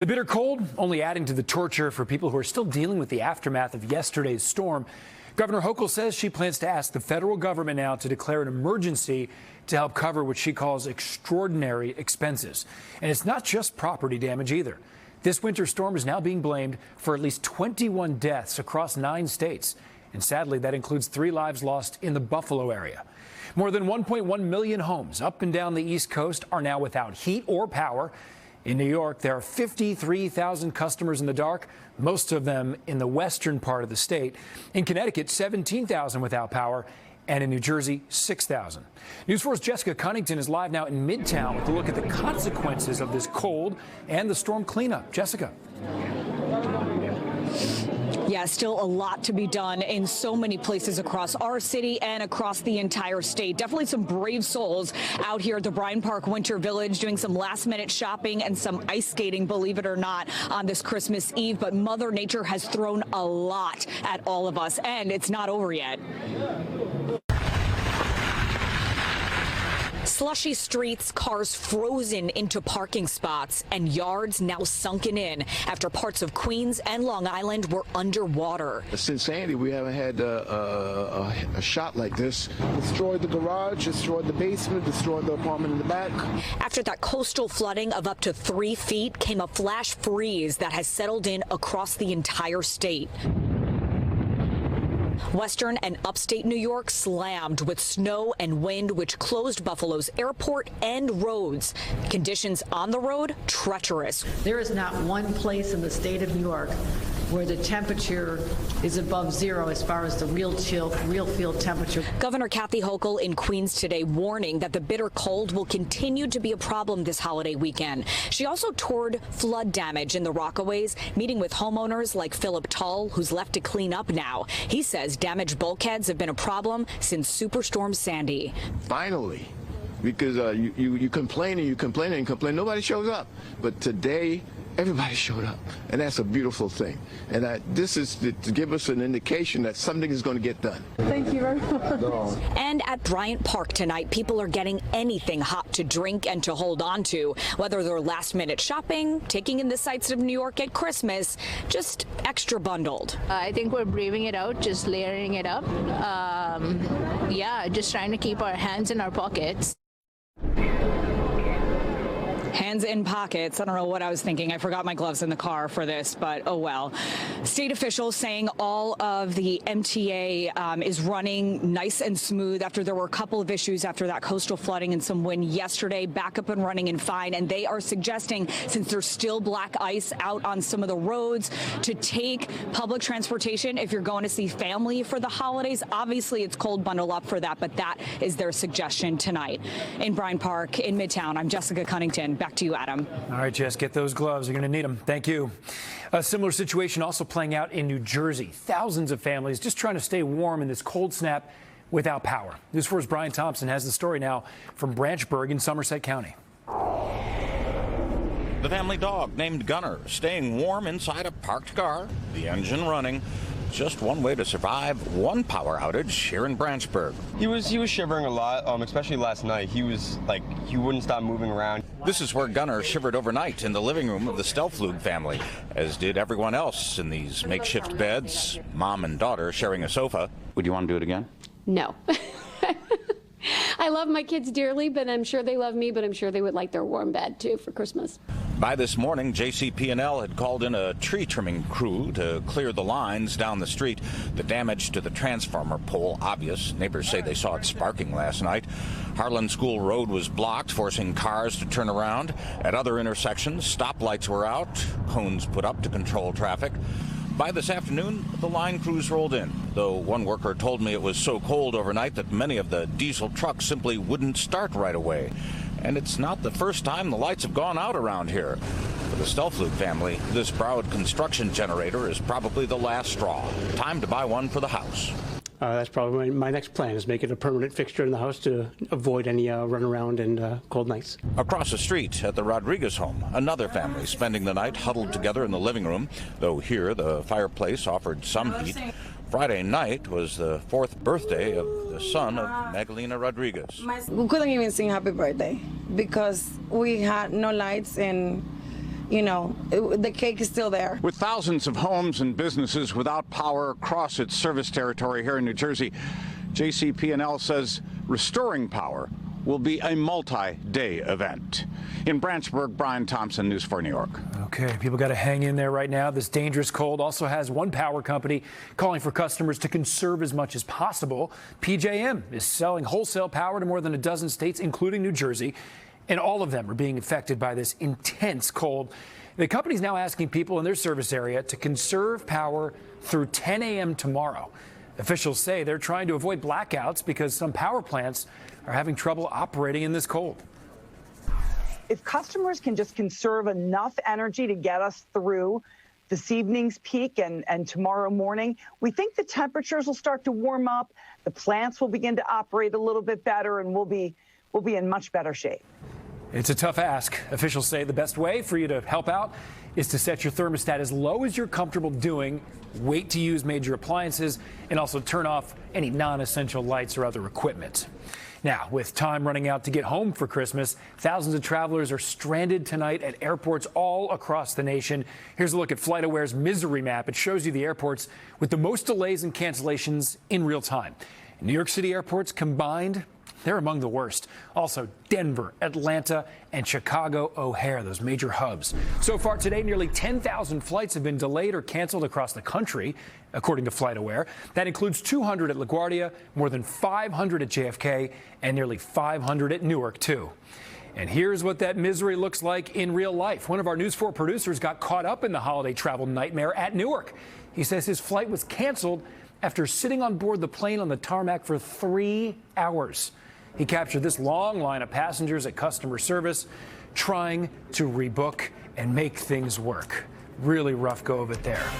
The bitter cold only adding to the torture for people who are still dealing with the aftermath of yesterday's storm. Governor Hochul says she plans to ask the federal government now to declare an emergency to help cover what she calls extraordinary expenses. And it's not just property damage either. This winter storm is now being blamed for at least 21 deaths across 9 states. And sadly, that includes 3 lives lost in the Buffalo area. More than 1.1 million homes up and down the East Coast are now without heat or power. In New York, there are 53,000 customers in the dark, most of them in the western part of the state. In Connecticut, 17,000 without power, and in New Jersey, 6,000. News 4's Jessica Cunnington is live now in Midtown with a look at the consequences of this cold and the storm cleanup. Jessica. Yeah, still a lot to be done in so many places across our city and across the entire state. Definitely some brave souls out here at the Bryant Park Winter Village doing some last-minute shopping and some ice skating, believe it or not, on this Christmas Eve. But Mother Nature has thrown a lot at all of us, and it's not over yet. Slushy streets, cars frozen into parking spots, and yards now sunken in after parts of Queens and Long Island were underwater. Since Sandy, we haven't had a shot like this. Destroyed the garage, destroyed the basement, destroyed the apartment in the back. After that coastal flooding of up to 3 feet came a flash freeze that has settled in across the entire state. Western and upstate New York slammed with snow and wind, which closed Buffalo's airport and roads. Conditions on the road treacherous. There is not one place in the state of New York where the temperature is above 0 as far as the real field temperature. Governor Kathy Hochul in Queens today warning that the bitter cold will continue to be a problem this holiday weekend. She also toured flood damage in the Rockaways, meeting with homeowners like Philip Tull, who's left to clean up now. He says damaged bulkheads have been a problem since Superstorm Sandy. Finally, because you complain and you complain and complain, nobody shows up. But today, everybody showed up, and that's a beautiful thing. And this is to give us an indication that something is going to get done. Thank you very much. And at Bryant Park tonight, people are getting anything hot to drink and to hold on to, whether they're last-minute shopping, taking in the sights of New York at Christmas, just extra bundled. I think we're braving it out, just layering it up. Yeah, just trying to keep our hands in our pockets. Hands in pockets. I don't know what I was thinking. I forgot my gloves in the car for this, but oh well. State officials saying all of the MTA is running nice and smooth after there were a couple of issues after that coastal flooding and some wind yesterday. Back up and running and fine. And they are suggesting, since there's still black ice out on some of the roads, to take public transportation if you're going to see family for the holidays. Obviously, it's cold, bundle up for that, but that is their suggestion tonight. In Bryant Park, in Midtown, I'm Jessica Cunnington. Back to you, Adam. All right, Jess, get those gloves. You're going to need them. Thank you. A similar situation also playing out in New Jersey. Thousands of families just trying to stay warm in this cold snap without power. News 4's Brian Thompson has the story now from Branchburg in Somerset County. The family dog named Gunner staying warm inside a parked car, the engine running. Just one way to survive one power outage here in Branchburg. He was shivering a lot, especially last night. He wouldn't stop moving around. This is where Gunner shivered overnight in the living room of the Stelflug family, as did everyone else in these makeshift beds, mom and daughter sharing a sofa. Would you want to do it again? No. I love my kids dearly, but I'm sure they love me, but I'm sure they would like their warm bed too for Christmas. By this morning, JCP&L had called in a tree trimming crew to clear the lines down the street. The damage to the transformer pole obvious. Neighbors say they saw it sparking last night. Harlan School Road was blocked, forcing cars to turn around. At other intersections, stoplights were out, cones put up to control traffic. By this afternoon, the line crews rolled in, though one worker told me it was so cold overnight that many of the diesel trucks simply wouldn't start right away. And it's not the first time the lights have gone out around here. For the Stelflug family, this Broward construction generator is probably the last straw. Time to buy one for the house. That's probably my next plan, is make it a permanent fixture in the house to avoid any runaround and cold nights. Across the street at the Rodriguez home, another family spending the night huddled together in the living room, though here the fireplace offered some heat. Friday night was the 4th birthday of the son of Magdalena Rodriguez. We couldn't even sing happy birthday because we had no lights and the cake is still there. With thousands of homes and businesses without power across its service territory here in New Jersey, JCP&L says restoring power will be a multi-day event. In Branchburg, Brian Thompson, News 4 New York. Okay, people got to hang in there right now. This dangerous cold also has one power company calling for customers to conserve as much as possible. PJM is selling wholesale power to more than a dozen states, including New Jersey, and all of them are being affected by this intense cold. The company's now asking people in their service area to conserve power through 10 a.m. tomorrow. Officials say they're trying to avoid blackouts because some power plants are having trouble operating in this cold. If customers can just conserve enough energy to get us through this evening's peak and tomorrow morning, we think the temperatures will start to warm up, the plants will begin to operate a little bit better, and we'll be in much better shape. It's a tough ask. Officials say the best way for you to help out is to set your thermostat as low as you're comfortable doing, wait to use major appliances, and also turn off any non-essential lights or other equipment. Now, with time running out to get home for Christmas, thousands of travelers are stranded tonight at airports all across the nation. Here's a look at FlightAware's misery map. It shows you the airports with the most delays and cancellations in real time. New York City airports combined, they're among the worst. Also, Denver, Atlanta, and Chicago O'Hare, those major hubs. So far today, nearly 10,000 flights have been delayed or canceled across the country, according to FlightAware. That includes 200 at LaGuardia, more than 500 at JFK, and nearly 500 at Newark, too. And here's what that misery looks like in real life. One of our News 4 producers got caught up in the holiday travel nightmare at Newark. He says his flight was canceled after sitting on board the plane on the tarmac for 3 hours. He captured this long line of passengers at customer service trying to rebook and make things work. Really rough go of it there.